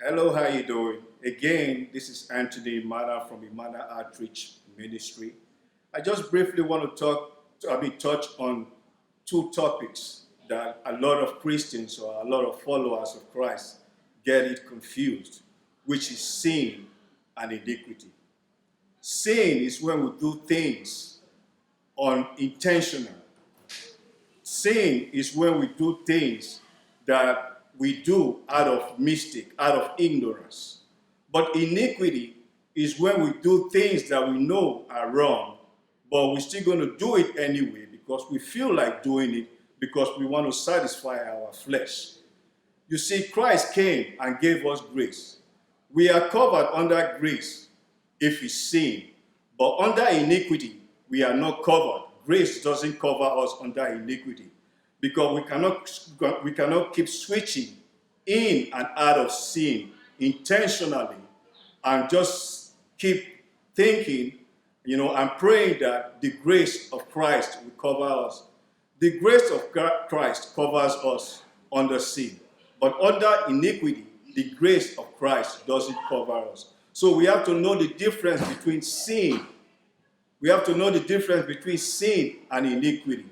Hello, how you doing? Again, this is Anthony Imana from Imana Outreach Ministry. I just briefly want to touch on two topics that a lot of Christians or a lot of followers of Christ get it confused, which is sin and iniquity. Sin is when we do things unintentional. Sin is when we do things that we do out of mistake, out of ignorance. But iniquity is when we do things that we know are wrong, but we're still going to do it anyway because we feel like doing it because we want to satisfy our flesh. You see, Christ came and gave us grace. We are covered under grace if we sin, but under iniquity, we are not covered. Grace doesn't cover us under iniquity because we cannot keep switching in and out of sin intentionally and just keep thinking, and praying that the grace of Christ will cover us. The grace of Christ covers us under sin, but under iniquity, the grace of Christ doesn't cover us. So we have to know the difference between sin. We have to know the difference between sin and iniquity,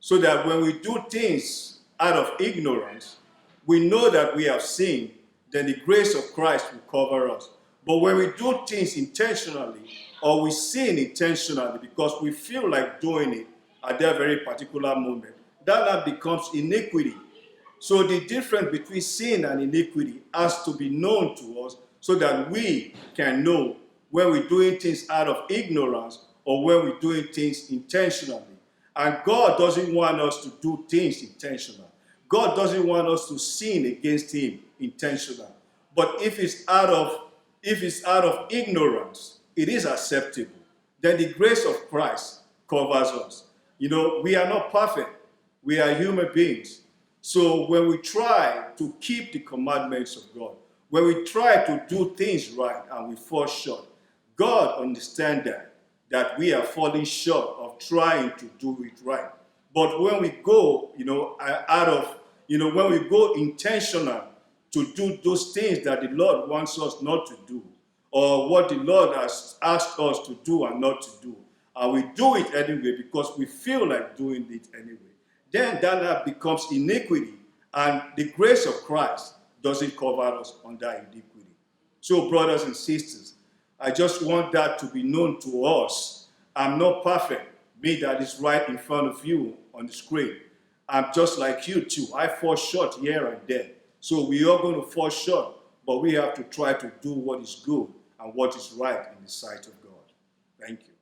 so that when we do things out of ignorance, we know that we have sinned, then the grace of Christ will cover us. But when we do things intentionally, or we sin intentionally because we feel like doing it at that very particular moment, that becomes iniquity. So the difference between sin and iniquity has to be known to us so that we can know when we're doing things out of ignorance or when we're doing things intentionally. And God doesn't want us to do things intentionally. God doesn't want us to sin against him intentionally. But if it's out of ignorance, it is acceptable. Then the grace of Christ covers us. We are not perfect. We are human beings. So when we try to keep the commandments of God, when we try to do things right and we fall short, God understands that we are falling short of trying to do it right. But when we go, when we go intentional to do those things that the Lord wants us not to do, or what the Lord has asked us to do and not to do, and we do it anyway because we feel like doing it anyway, then that becomes iniquity, and the grace of Christ doesn't cover us under iniquity. So, brothers and sisters, I just want that to be known to us. I'm not perfect. Me that is right in front of you on the screen. I'm just like you too. I fall short here and there. So we are going to fall short, but we have to try to do what is good and what is right in the sight of God. Thank you.